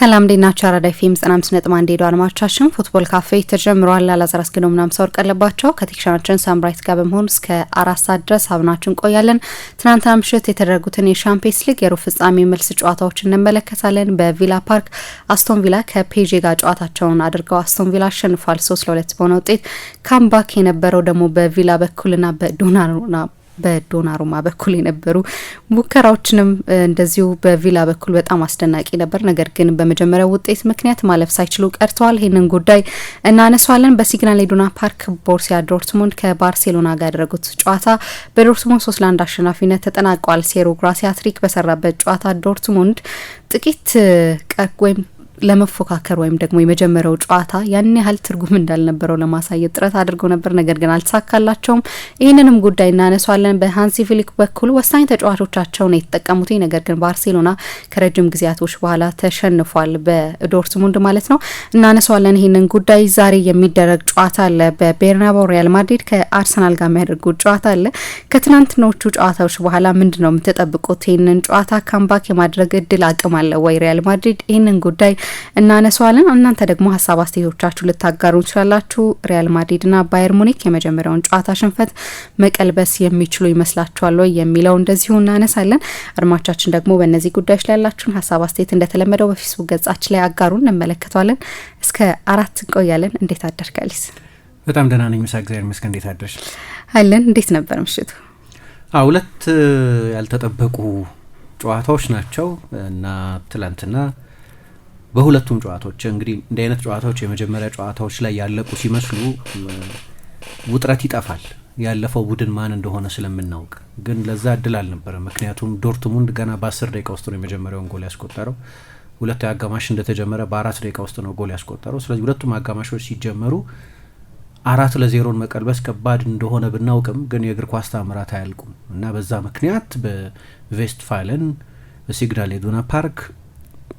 ሰላም ዴናቻ አራዳ ፊልም 95.1 ሄዶ አድማጮቻችን ፉትቦል ካፌ ተጀምሯል። አላዛር አስገዶም ምናምን ሰው ቀለባቸው ከቴክኒሻናችን ሳምራይት ጋር በመሆን እስከ 4 ሰዓት ድረስ አብናችን ቆያለን። ትናንትና ምሽት የተደረጉትን የሻምፒየንስ ሊግ የሩብ ፍጻሜ መልስ ጨዋታዎችን እንመለከታለን። በቪላ ፓርክ አስቶን ቪላ ከፔጄ ጋር ጨዋታቸውን አድርገው አስቶን ቪላ አሸንፏል 3-2 በሆነ ውጤት። ካምባክ የነበረው ደግሞ በቪላ በኩልና በዶናሩማ በኩል የነበሩ ሙከራዎችንም እንደዚሁ በቪላ በኩል በጣም አስደናቂ ነበር። ነገር ግን በመጀመሪያው ውጤት ምክንያት ማለፍ ሳይችሉ ቀርተዋል። ይህንን ጉዳይ እናነሳዋለን። በሲግናል ኢዱና ፓርክ ቦሩሲያ ዶርትሙንድ ከባርሴሎና ጋር ያደረጉት ጨዋታ በዶርትሙንድ 3-1 አሸናፊነት ተጠናቋል። ሴሮ ግራሲያ ትሪክ በሰራበት ጨዋታ ዶርትሙንድ ጥቂት ወይም ለመፎካከር ወይም ደግሞ የመጀመሪያው ጨዋታ ያን ያህል ትርጉም እንዳልነበረው ለማሳየት ጥረት አድርገው ነበር። ነገር ግን አልተሳካላቸውም። ይህንንም ጉዳይ እናነሳዋለን። በሃንሲ ፍሊክ በኩል ወሳኝ ተጫዋቾቻቸውን የተጠቀሙት፣ ነገር ግን ባርሴሎና ከረጅም ጊዜያቶች በኋላ ተሸንፏል፣ በዶርትሙንድ ማለት ነው። እናነሳዋለን ይህንን ጉዳይ። ዛሬ የሚደረግ ጨዋታ አለ በቤርናባው ሪያል ማድሪድ ከአርሰናል ጋር የሚያደርጉት ጨዋታ አለ። ከትናንትናዎቹ ጨዋታዎች በኋላ ምንድነው የምትጠብቁት? ይህንን ጨዋታ ካምባክ የማድረግ እድል አቅም አለ ወይ ሪያል ማድሪድ? ይህንን ጉዳይ እናነሳዋለን። እናንተ ደግሞ ሀሳብ አስተያየቶቻችሁ ልታጋሩ ትችላላችሁ። ሪያል ማድሪድና ባየር ሙኒክ የመጀመሪያውን ጨዋታ ሽንፈት መቀልበስ የሚችሉ ይመስላችኋል ወይ የሚለው እንደዚሁ እናነሳለን። አድማጮቻችን ደግሞ በእነዚህ ጉዳዮች ላይ ያላችሁን ሀሳብ አስተያየት እንደተለመደው በፌስቡክ ገጻችን ላይ አጋሩን፣ እንመለከተዋለን። እስከ 4 እንቆያለን። እንዴት አደርካሊስ? በጣም ደህና ነኝ። ምሳ እግዚአብሔር ይመስገን። እንዴት አደርሽ? አለን። እንዴት ነበር ምሽቱ? ሁለት ያልተጠበቁ ጨዋታዎች ናቸው እና ትላንትና በሁለቱም ጨዋታዎች እንግዲህ እንዲህ አይነት ጨዋታዎች የመጀመሪያ ጨዋታዎች ላይ ያለቁ ሲመስሉ ውጥረት ይጠፋል፣ ያለፈው ቡድን ማን እንደሆነ ስለምናውቅ። ግን ለዛ እድል አልነበረም። ምክንያቱም ዶርትሙንድ ገና በ10 ደቂቃ ውስጥ ነው የመጀመሪያውን ጎል ያስቆጠረው። ሁለቱ አጋማሽ እንደተጀመረ በ4 ደቂቃ ውስጥ ነው ጎል ያስቆጠረው። ስለዚህ ሁለቱም አጋማሾች ሲጀመሩ 4-0 መቀልበስ ከባድ እንደሆነ ብናውቅም ግን የእግር ኳስ ታምራት አያልቁም እና በዛ ምክንያት በቬስትፋለን በሲግናል ኢዱና ፓርክ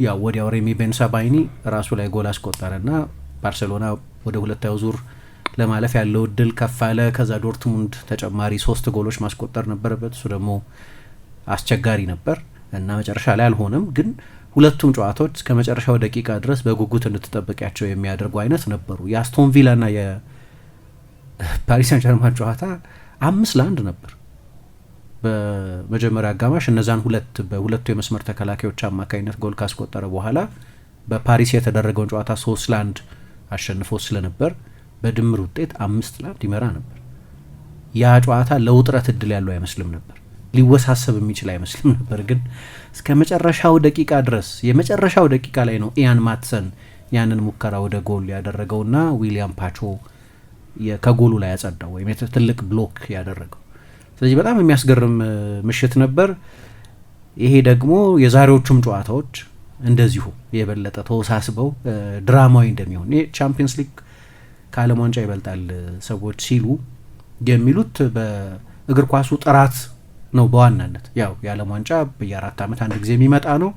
ያው ወዲያው ሬሚ ቤንሳባይኒ ራሱ ላይ ጎል አስቆጠረና ባርሴሎና ወደ ሁለተኛው ዙር ለማለፍ ያለው እድል ከፍ አለ። ከዛ ዶርትሙንድ ተጨማሪ 3 ጎሎች ማስቆጠር ነበረበት። እሱ ደግሞ አስቸጋሪ ነበር እና መጨረሻ ላይ አልሆነም። ግን ሁለቱም ጨዋታዎች እስከ መጨረሻው ደቂቃ ድረስ በጉጉት እንድትጠብቂያቸው የሚያደርጉ አይነት ነበሩ። የአስቶን ቪላና የፓሪስ ሳን ጀርማን ጨዋታ 5-1 ነበር በመጀመሪያ አጋማሽ። እነዛን በሁለቱ የመስመር ተከላካዮች አማካኝነት ጎል ካስቆጠረ በኋላ በፓሪስ የተደረገውን ጨዋታ 3-1 አሸንፎ ስለነበር በድምር ውጤት 5-1 ይመራ ነበር። ያ ጨዋታ ለውጥረት እድል ያለው አይመስልም ነበር፣ ሊወሳሰብ የሚችል አይመስልም ነበር። ግን እስከ መጨረሻው ደቂቃ ድረስ የመጨረሻው ደቂቃ ላይ ነው ኢያን ማትሰን ያንን ሙከራ ወደ ጎል ያደረገውና ዊሊያም ፓቾ ከጎሉ ላይ ያጸዳው ወይም ትልቅ ብሎክ ያደረገው። ስለዚህ በጣም የሚያስገርም ምሽት ነበር። ይሄ ደግሞ የዛሬዎቹም ጨዋታዎች እንደዚሁ የበለጠ ተወሳስበው ድራማዊ እንደሚሆን፣ ይሄ ቻምፒየንስ ሊግ ከዓለም ዋንጫ ይበልጣል ሰዎች ሲሉ የሚሉት በእግር ኳሱ ጥራት ነው በዋናነት። ያው የዓለም ዋንጫ በየ4 ዓመት አንድ ጊዜ የሚመጣ ነው፣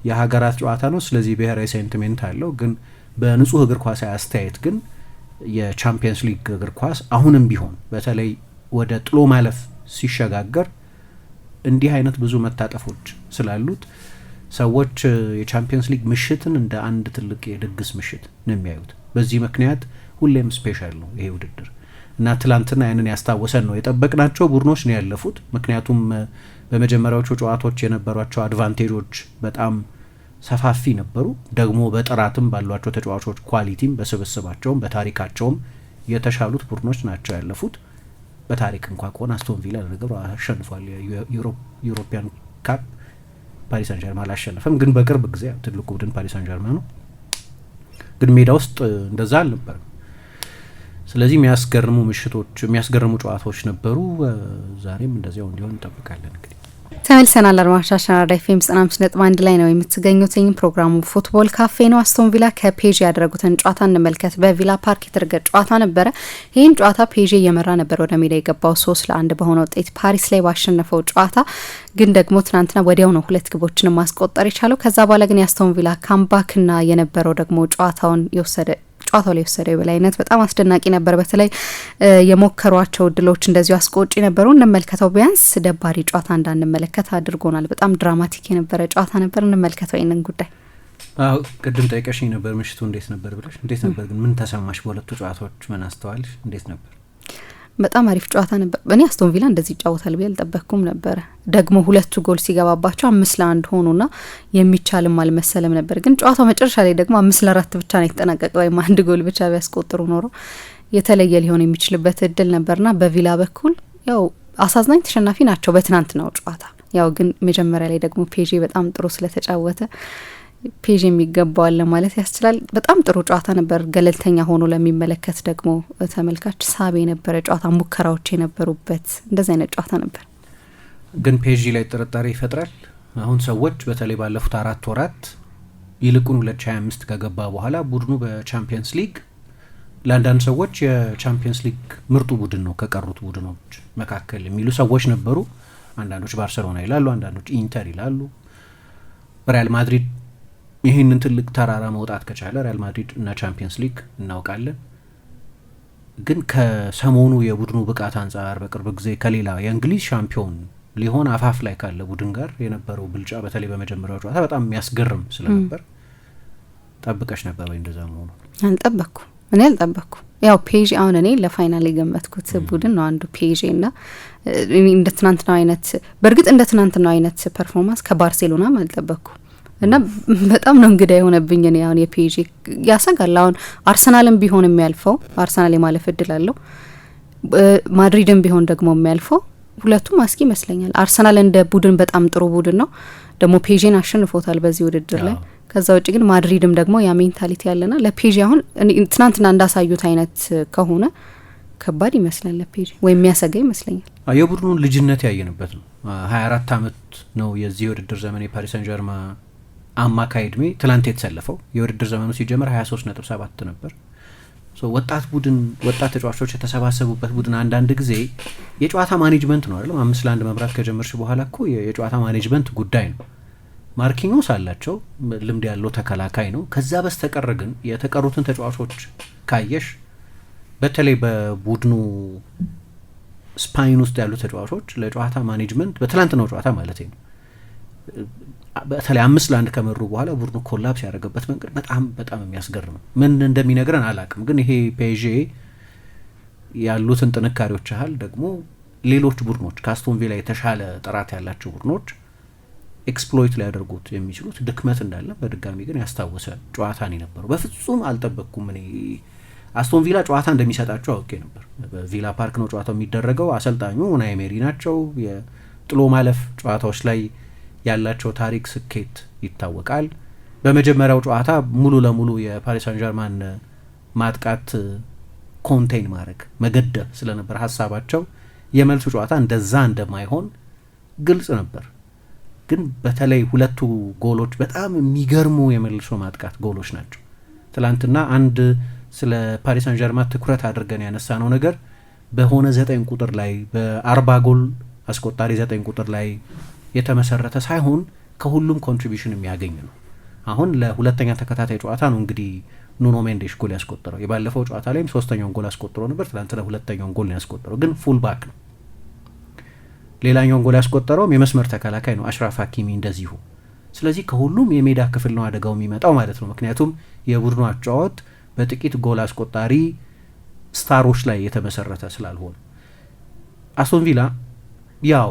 የሀገራት ጨዋታ ነው። ስለዚህ ብሔራዊ ሴንቲሜንት አለው። ግን በንጹህ እግር ኳስ አስተያየት ግን የቻምፒየንስ ሊግ እግር ኳስ አሁንም ቢሆን በተለይ ወደ ጥሎ ማለፍ ሲሸጋገር እንዲህ አይነት ብዙ መታጠፎች ስላሉት ሰዎች የቻምፒየንስ ሊግ ምሽትን እንደ አንድ ትልቅ የድግስ ምሽት ነው የሚያዩት። በዚህ ምክንያት ሁሌም ስፔሻል ነው ይሄ ውድድር እና ትላንትና ያንን ያስታወሰን ነው። የጠበቅናቸው ቡድኖች ነው ያለፉት። ምክንያቱም በመጀመሪያዎቹ ጨዋታዎች የነበሯቸው አድቫንቴጆች በጣም ሰፋፊ ነበሩ። ደግሞ በጥራትም ባሏቸው ተጫዋቾች ኳሊቲም፣ በስብስባቸውም በታሪካቸውም የተሻሉት ቡድኖች ናቸው ያለፉት። በታሪክ እንኳ ከሆነ አስቶን ቪላ ለነገሩ አሸንፏል የዩሮፒያን ካፕ። ፓሪስ ሳን ጀርማን አላሸነፈም፣ ግን በቅርብ ጊዜ ትልቁ ቡድን ፓሪስ ሳን ጀርማን ነው። ግን ሜዳ ውስጥ እንደዛ አልነበረም። ስለዚህ የሚያስገርሙ ምሽቶች፣ የሚያስገርሙ ጨዋታዎች ነበሩ። ዛሬም እንደዚያው እንዲሆን እንጠብቃለን። እንግዲህ ተመልሰናል። አድማጮቻችን አራዳ ኤፍኤም 95.1 ላይ ነው የምትገኙት። ፕሮግራሙ ፉትቦል ካፌ ነው። አስቶን ቪላ ከፔዤ ያደረጉትን ጨዋታ እንመልከት። በቪላ ፓርክ የተደረገ ጨዋታ ነበረ። ይህን ጨዋታ ፔዤ እየመራ ነበር ወደ ሜዳ የገባው 3-1 በሆነ ውጤት ፓሪስ ላይ ባሸነፈው ጨዋታ። ግን ደግሞ ትናንትና ወዲያው ነው 2 ግቦችን ማስቆጠር የቻለው። ከዛ በኋላ ግን የአስቶን ቪላ ካምባክና የነበረው ደግሞ ጨዋታው ላይ የወሰደው የበላይነት በጣም አስደናቂ ነበር። በተለይ የሞከሯቸው እድሎች እንደዚሁ አስቆጪ ነበሩ። እንመልከተው። ቢያንስ ደባሪ ጨዋታ እንዳንመለከት አድርጎናል። በጣም ድራማቲክ የነበረ ጨዋታ ነበር። እንመልከተው ይህንን ጉዳይ። ቅድም ጠይቀሽኝ ነበር ምሽቱ እንዴት ነበር ብለሽ። እንዴት ነበር ግን? ምን ተሰማሽ? በሁለቱ ጨዋታዎች ምን አስተዋልሽ? እንዴት ነበር? በጣም አሪፍ ጨዋታ ነበር። እኔ አስቶን ቪላ እንደዚህ ይጫወታል ብዬ አልጠበቅኩም ነበረ። ደግሞ ሁለቱ ጎል ሲገባባቸው 5-1 ሆኑና የሚቻልም አልመሰለም ነበር። ግን ጨዋታው መጨረሻ ላይ ደግሞ 5-4 ብቻ ነው የተጠናቀቀ። ወይም አንድ ጎል ብቻ ቢያስቆጥሩ ኖሮ የተለየ ሊሆን የሚችልበት እድል ነበርና በቪላ በኩል ያው አሳዝናኝ ተሸናፊ ናቸው በትናንትናው ጨዋታ። ያው ግን መጀመሪያ ላይ ደግሞ ፔዤ በጣም ጥሩ ስለተጫወተ ፔዥ የሚገባዋል ማለት ያስችላል። በጣም ጥሩ ጨዋታ ነበር። ገለልተኛ ሆኖ ለሚመለከት ደግሞ ተመልካች ሳቢ የነበረ ጨዋታ፣ ሙከራዎች የነበሩበት እንደዚህ አይነት ጨዋታ ነበር። ግን ፔዥ ላይ ጥርጣሬ ይፈጥራል። አሁን ሰዎች በተለይ ባለፉት 4 ወራት ይልቁን 2025 ከገባ በኋላ ቡድኑ በቻምፒየንስ ሊግ ለአንዳንድ ሰዎች የቻምፒየንስ ሊግ ምርጡ ቡድን ነው ከቀሩት ቡድኖች መካከል የሚሉ ሰዎች ነበሩ። አንዳንዶች ባርሰሎና ይላሉ፣ አንዳንዶች ኢንተር ይላሉ። ሪያል ማድሪድ ይህንን ትልቅ ተራራ መውጣት ከቻለ ሪያል ማድሪድ እና ቻምፒየንስ ሊግ እናውቃለን። ግን ከሰሞኑ የቡድኑ ብቃት አንጻር በቅርብ ጊዜ ከሌላ የእንግሊዝ ሻምፒዮን ሊሆን አፋፍ ላይ ካለ ቡድን ጋር የነበረው ብልጫ በተለይ በመጀመሪያው ጨዋታ በጣም የሚያስገርም ስለነበር ጠብቀሽ ነበር ወይ? እንደዛ መሆኑ እኔ አልጠበቅኩ። ያው ፔዥ አሁን እኔ ለፋይናል የገመትኩት ቡድን ነው አንዱ ፔዥ እና እንደ ትናንትናው አይነት በእርግጥ እንደ ትናንትናው አይነት ፐርፎርማንስ ከባርሴሎናም አልጠበቅኩ እና በጣም ነው እንግዳ የሆነብኝ። እኔ አሁን የፔዥ ያሰጋል። አሁን አርሰናልም ቢሆን የሚያልፈው አርሰናል የማለፍ እድል አለው፣ ማድሪድም ቢሆን ደግሞ የሚያልፈው ሁለቱም አስኪ ይመስለኛል። አርሰናል እንደ ቡድን በጣም ጥሩ ቡድን ነው፣ ደግሞ ፔዥን አሸንፎታል በዚህ ውድድር ላይ። ከዛ ውጭ ግን ማድሪድም ደግሞ ያ ሜንታሊቲ ያለና ለፔዥ አሁን ትናንትና እንዳሳዩት አይነት ከሆነ ከባድ ይመስላል ለፔዥ ወይም የሚያሰጋ ይመስለኛል። የቡድኑን ልጅነት ያየንበት ነው። 24 ዓመት ነው የዚህ የውድድር ዘመን የፓሪስ ሰን ጀርማ አማካይ እድሜ። ትላንት የተሰለፈው የውድድር ዘመኑ ሲጀምር 23.7 ነበር። ወጣት ቡድን ወጣት ተጫዋቾች የተሰባሰቡበት ቡድን አንዳንድ ጊዜ የጨዋታ ማኔጅመንት ነው አይደለም። 5-1 መምራት ከጀመርሽ በኋላ እኮ የጨዋታ ማኔጅመንት ጉዳይ ነው። ማርኪኞስ አላቸው፣ ልምድ ያለው ተከላካይ ነው። ከዛ በስተቀር ግን የተቀሩትን ተጫዋቾች ካየሽ በተለይ በቡድኑ ስፓይን ውስጥ ያሉ ተጫዋቾች ለጨዋታ ማኔጅመንት በትላንትናው ጨዋታ ማለት ነው በተለይ 5-1 ከመሩ በኋላ ቡድኑ ኮላፕስ ያደረገበት መንገድ በጣም የሚያስገርም ነው። ምን እንደሚነግረን አላቅም። ግን ይሄ ፔዤ ያሉትን ጥንካሬዎች ያህል ደግሞ ሌሎች ቡድኖች ከአስቶን ቪላ የተሻለ ጥራት ያላቸው ቡድኖች ኤክስፕሎይት ሊያደርጉት የሚችሉት ድክመት እንዳለ በድጋሚ ግን ያስታወሰ ጨዋታ ነው የነበረው። በፍጹም አልጠበቅኩም። እኔ አስቶን ቪላ ጨዋታ እንደሚሰጣቸው አውቄ ነበር። በቪላ ፓርክ ነው ጨዋታው የሚደረገው። አሰልጣኙ ኡናይ ኤመሪ ናቸው። የጥሎ ማለፍ ጨዋታዎች ላይ ያላቸው ታሪክ ስኬት ይታወቃል። በመጀመሪያው ጨዋታ ሙሉ ለሙሉ የፓሪስ ሳን ጀርማን ማጥቃት ኮንቴን ማድረግ መገደብ ስለነበር ሀሳባቸው የመልሱ ጨዋታ እንደዛ እንደማይሆን ግልጽ ነበር። ግን በተለይ ሁለቱ ጎሎች በጣም የሚገርሙ የመልሶ ማጥቃት ጎሎች ናቸው። ትላንትና አንድ ስለ ፓሪስ ሳን ጀርማን ትኩረት አድርገን ያነሳ ነው ነገር በሆነ 9 ቁጥር ላይ በ40 ጎል አስቆጣሪ 9 ቁጥር ላይ የተመሰረተ ሳይሆን ከሁሉም ኮንትሪቢዩሽን የሚያገኝ ነው። አሁን ለሁለተኛ ተከታታይ ጨዋታ ነው እንግዲህ ኑኖ ሜንዴሽ ጎል ያስቆጠረው። የባለፈው ጨዋታ ላይም 3ኛውን ጎል አስቆጥሮ ነበር። ትናንትና ሁለተኛውን ጎል ነው ያስቆጠረው፣ ግን ፉል ባክ ነው። ሌላኛውን ጎል ያስቆጠረውም የመስመር ተከላካይ ነው አሽራፍ ሀኪሚ እንደዚሁ። ስለዚህ ከሁሉም የሜዳ ክፍል ነው አደጋው የሚመጣው ማለት ነው። ምክንያቱም የቡድኑ አጫወት በጥቂት ጎል አስቆጣሪ ስታሮች ላይ የተመሰረተ ስላልሆነ አስቶን ቪላ ያው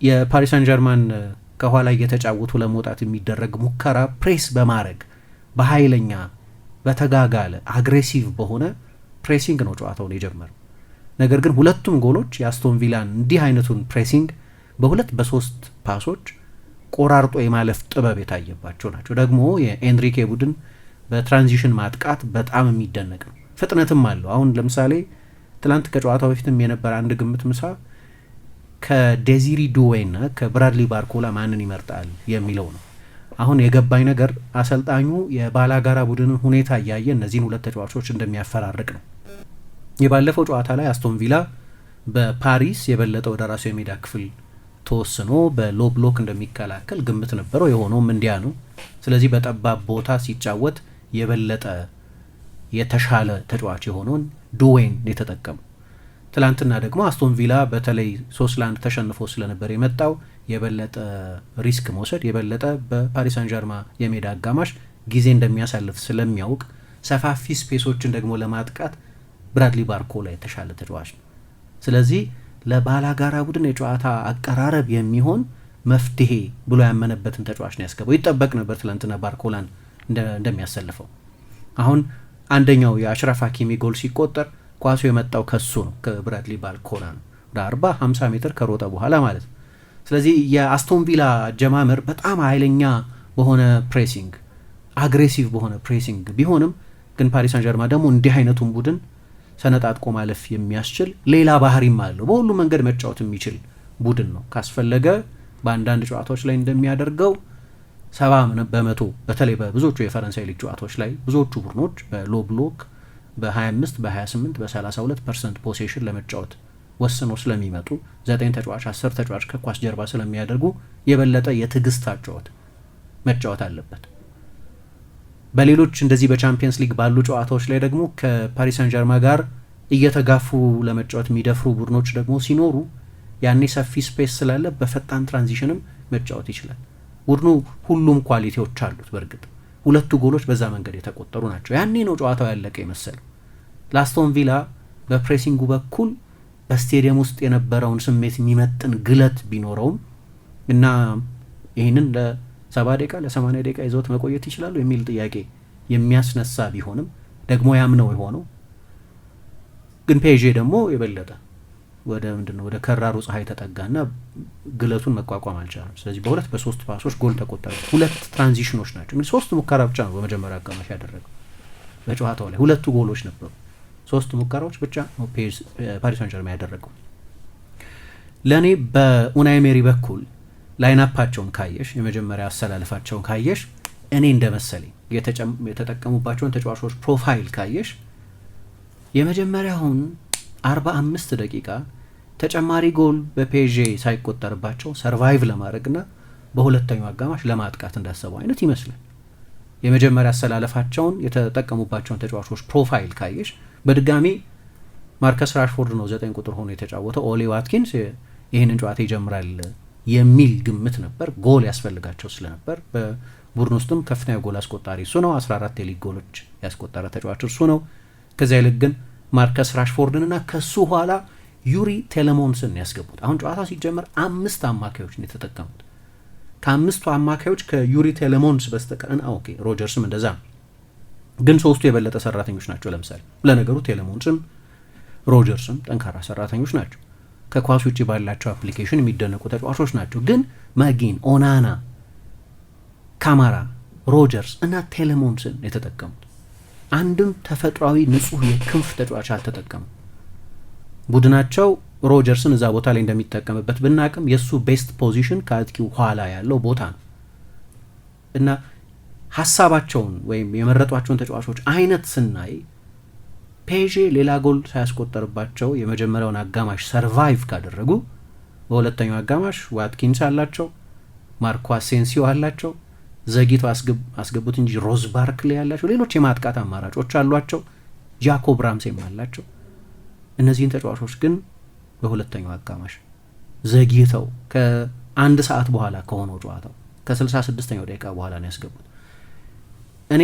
የፓሪስ ሳን ጀርማን ከኋላ እየተጫወቱ ለመውጣት የሚደረግ ሙከራ ፕሬስ በማድረግ በኃይለኛ በተጋጋለ አግሬሲቭ በሆነ ፕሬሲንግ ነው ጨዋታውን የጀመረው። ነገር ግን ሁለቱም ጎሎች የአስቶን ቪላን እንዲህ አይነቱን ፕሬሲንግ በ2-3 ፓሶች ቆራርጦ የማለፍ ጥበብ የታየባቸው ናቸው። ደግሞ የኤንሪኬ ቡድን በትራንዚሽን ማጥቃት በጣም የሚደነቅ ነው። ፍጥነትም አለው። አሁን ለምሳሌ ትላንት ከጨዋታው በፊትም የነበረ አንድ ግምት ምሳ ከዴዚሪ ዱዌና ከብራድሊ ባርኮላ ማንን ይመርጣል የሚለው ነው። አሁን የገባኝ ነገር አሰልጣኙ የባላጋራ ቡድንን ሁኔታ እያየ እነዚህን ሁለት ተጫዋቾች እንደሚያፈራርቅ ነው። የባለፈው ጨዋታ ላይ አስቶን ቪላ በፓሪስ የበለጠ ወደ ራሱ የሜዳ ክፍል ተወስኖ በሎ ብሎክ እንደሚከላከል ግምት ነበረው። የሆነውም እንዲያ ነው። ስለዚህ በጠባብ ቦታ ሲጫወት የበለጠ የተሻለ ተጫዋች የሆነውን ዱዌን የተጠቀሙ። ትላንትና ደግሞ አስቶን ቪላ በተለይ 3-1 ተሸንፎ ስለነበር የመጣው የበለጠ ሪስክ መውሰድ የበለጠ በፓሪስ ሳን ጀርማ የሜዳ አጋማሽ ጊዜ እንደሚያሳልፍ ስለሚያውቅ ሰፋፊ ስፔሶችን ደግሞ ለማጥቃት ብራድሊ ባርኮላ የተሻለ ተጫዋች ነው። ስለዚህ ለባላጋራ ቡድን የጨዋታ አቀራረብ የሚሆን መፍትሄ ብሎ ያመነበትን ተጫዋች ነው ያስገባው። ይጠበቅ ነበር ትላንትና ባርኮላን እንደሚያሰልፈው። አሁን አንደኛው የአሽራፍ ሀኪሚ ጎል ሲቆጠር ኳሱ የመጣው ከሱ ነው፣ ከብራድሊ ባርኮላ ነው። ወደ 40-50 ሜትር ከሮጠ በኋላ ማለት ነው። ስለዚህ የአስቶን ቪላ አጀማመር በጣም ኃይለኛ በሆነ ፕሬሲንግ፣ አግሬሲቭ በሆነ ፕሬሲንግ ቢሆንም ግን ፓሪስ ሳን ጀርማ ደግሞ እንዲህ አይነቱን ቡድን ሰነጣጥቆ ማለፍ የሚያስችል ሌላ ባህሪም አለው። በሁሉ መንገድ መጫወት የሚችል ቡድን ነው። ካስፈለገ በአንዳንድ ጨዋታዎች ላይ እንደሚያደርገው 70 በመቶ በተለይ በብዙዎቹ የፈረንሳይ ሊግ ጨዋታዎች ላይ ብዙዎቹ ቡድኖች በሎ ብሎክ በ25 በ28 በ32% ፖሴሽን ለመጫወት ወስኖ ስለሚመጡ 9 ተጫዋች 10 ተጫዋች ከኳስ ጀርባ ስለሚያደርጉ የበለጠ የትዕግስት አጫወት መጫወት አለበት። በሌሎች እንደዚህ በቻምፒየንስ ሊግ ባሉ ጨዋታዎች ላይ ደግሞ ከፓሪስ ሳን ጀርማ ጋር እየተጋፉ ለመጫወት የሚደፍሩ ቡድኖች ደግሞ ሲኖሩ ያኔ ሰፊ ስፔስ ስላለ በፈጣን ትራንዚሽንም መጫወት ይችላል። ቡድኑ ሁሉም ኳሊቲዎች አሉት። በእርግጥ 2 ጎሎች በዛ መንገድ የተቆጠሩ ናቸው። ያኔ ነው ጨዋታው ያለቀ የመሰለው። ለአስቶን ቪላ በፕሬሲንጉ በኩል በስቴዲየም ውስጥ የነበረውን ስሜት የሚመጥን ግለት ቢኖረውም እና ይህንን ለ70 ደቂቃ ለ80 ደቂቃ ይዘውት መቆየት ይችላሉ የሚል ጥያቄ የሚያስነሳ ቢሆንም ደግሞ ያምነው የሆነው ግን ፔዤ ደግሞ የበለጠ ወደ ምንድነው ወደ ከራሩ ፀሐይ ተጠጋና ግለቱን መቋቋም አልቻለም። ስለዚህ በ2-3 ፓሶች ጎል ተቆጠረ። 2 ትራንዚሽኖች ናቸው እንግዲህ 3 ሙከራ ብቻ ነው በመጀመሪያ አጋማሽ ያደረገው። በጨዋታው ላይ 2 ጎሎች ነበሩ፣ 3 ሙከራዎች ብቻ ነው ፓሪስ ሳን ጀርማ ያደረገው። ለእኔ በኡናይ ኤመሪ በኩል ላይናፓቸውን ካየሽ፣ የመጀመሪያ አሰላለፋቸውን ካየሽ፣ እኔ እንደመሰለኝ የተጠቀሙባቸውን ተጫዋቾች ፕሮፋይል ካየሽ የመጀመሪያውን 45 ደቂቃ ተጨማሪ ጎል በፔዤ ሳይቆጠርባቸው ሰርቫይቭ ለማድረግና በሁለተኛው አጋማሽ ለማጥቃት እንዳሰቡ አይነት ይመስላል። የመጀመሪያ አሰላለፋቸውን የተጠቀሙባቸውን ተጫዋቾች ፕሮፋይል ካየሽ በድጋሚ ማርከስ ራሽፎርድ ነው 9 ቁጥር ሆኖ የተጫወተው። ኦሊ ዋትኪንስ ይህንን ጨዋታ ይጀምራል የሚል ግምት ነበር። ጎል ያስፈልጋቸው ስለነበር በቡድን ውስጥም ከፍተኛ ጎል አስቆጣሪ እሱ ነው። 14 የሊግ ጎሎች ያስቆጠረ ተጫዋች እሱ ነው። ከዚያ ይልቅ ግን ማርከስ ራሽፎርድንና ከሱ ኋላ ዩሪ ቴሌሞንስን ያስገቡት። አሁን ጨዋታ ሲጀመር 5 አማካዮች ነው የተጠቀሙት። ከ5ቱ አማካዮች ከዩሪ ቴሌሞንስ በስተቀር ኦኬ ሮጀርስም እንደዛ ነው፣ ግን 3ቱ የበለጠ ሰራተኞች ናቸው። ለምሳሌ ለነገሩ ቴሌሞንስም ሮጀርስም ጠንካራ ሰራተኞች ናቸው። ከኳስ ውጭ ባላቸው አፕሊኬሽን የሚደነቁ ተጫዋቾች ናቸው። ግን ማጊን፣ ኦናና፣ ካማራ፣ ሮጀርስ እና ቴሌሞንስን የተጠቀሙት አንድም ተፈጥሯዊ ንጹህ የክንፍ ተጫዋች አልተጠቀሙ። ቡድናቸው ሮጀርስን እዛ ቦታ ላይ እንደሚጠቀምበት ብናቅም የእሱ ቤስት ፖዚሽን ከአጥቂው ኋላ ያለው ቦታ ነው እና ሀሳባቸውን ወይም የመረጧቸውን ተጫዋቾች አይነት ስናይ ፔዤ ሌላ ጎል ሳያስቆጠርባቸው የመጀመሪያውን አጋማሽ ሰርቫይቭ ካደረጉ በሁለተኛው አጋማሽ ዋትኪንስ አላቸው፣ ማርኮ አሴንሲዮ አላቸው፣ ዘግይቶ አስገቡት እንጂ ሮዝ ባርክሌ ያላቸው፣ ሌሎች የማጥቃት አማራጮች አሏቸው፣ ጃኮብ ራምሴም አላቸው። እነዚህን ተጫዋቾች ግን በሁለተኛው አጋማሽ ዘግይተው ከ1 ሰዓት በኋላ ከሆነው ጨዋታው ከ66ኛው ደቂቃ በኋላ ነው ያስገቡት። እኔ